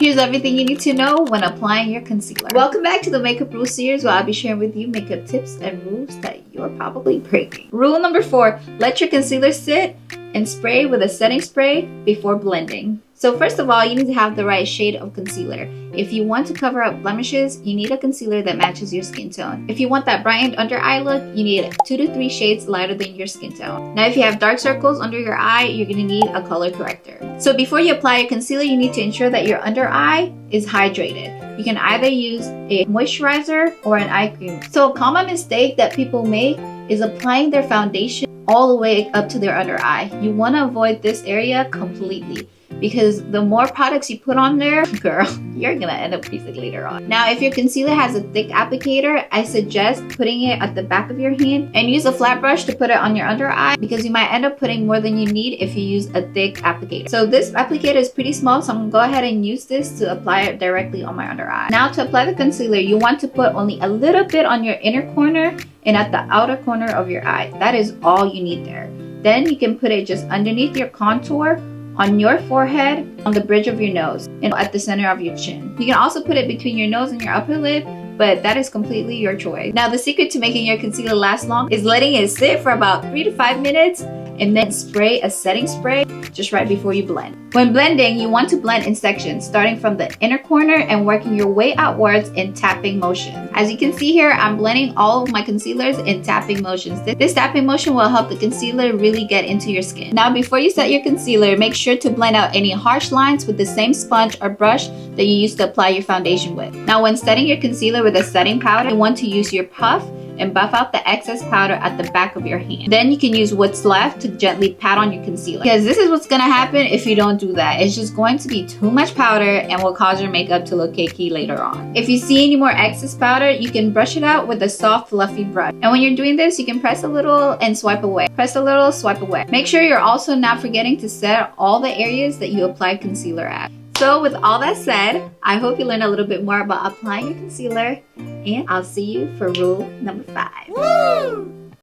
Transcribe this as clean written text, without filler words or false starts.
Here's everything you need to know when applying your concealer. Welcome back to the Makeup Rule series, where I'll be sharing with you makeup tips and rules that you're probably breaking. Rule number 4, let your concealer sit and spray with a setting spray before blending. So first of all, you need to have the right shade of concealer. If you want to cover up blemishes, you need a concealer that matches your skin tone. If you want that brightened under eye look, you need 2 to 3 shades lighter than your skin tone. Now, if you have dark circles under your eye, you're going to need a color corrector. So before you apply your concealer, you need to ensure that your under eye is hydrated. You can either use a moisturizer or an eye cream. So a common mistake that people make is applying their foundation all the way up to their under eye. You want to avoid this area completely, because the more products you put on there, girl, you're gonna end up creasing later on. Now, if your concealer has a thick applicator, I suggest putting it at the back of your hand and use a flat brush to put it on your under eye, because you might end up putting more than you need if you use a thick applicator. So this applicator is pretty small, so I'm gonna go ahead and use this to apply it directly on my under eye. Now, to apply the concealer, you want to put only a little bit on your inner corner and at the outer corner of your eye. That is all you need there. Then you can put it just underneath your contour, on your forehead, on the bridge of your nose, and at the center of your chin. You can also put it between your nose and your upper lip, but that is completely your choice. Now, the secret to making your concealer last long is letting it sit for about 3 to 5 minutes and then spray a setting spray just right before you blend. When blending, you want to blend in sections, starting from the inner corner and working your way outwards in tapping motion. As you can see here, I'm blending all of my concealers in tapping motions. This tapping motion will help the concealer really get into your skin. Now, before you set your concealer, make sure to blend out any harsh lines with the same sponge or brush that you used to apply your foundation with. Now, when setting your concealer with a setting powder, you want to use your puff and buff out the excess powder at the back of your hand. Then you can use what's left to gently pat on your concealer, because this is what's gonna happen if you don't do that. It's just going to be too much powder and will cause your makeup to look cakey later on. If you see any more excess powder, you can brush it out with a soft, fluffy brush. And when you're doing this, you can press a little and swipe away. Press a little, swipe away. Make sure you're also not forgetting to set all the areas that you applied concealer at. So with all that said, I hope you learned a little bit more about applying your concealer, and I'll see you for rule number 5. Woo!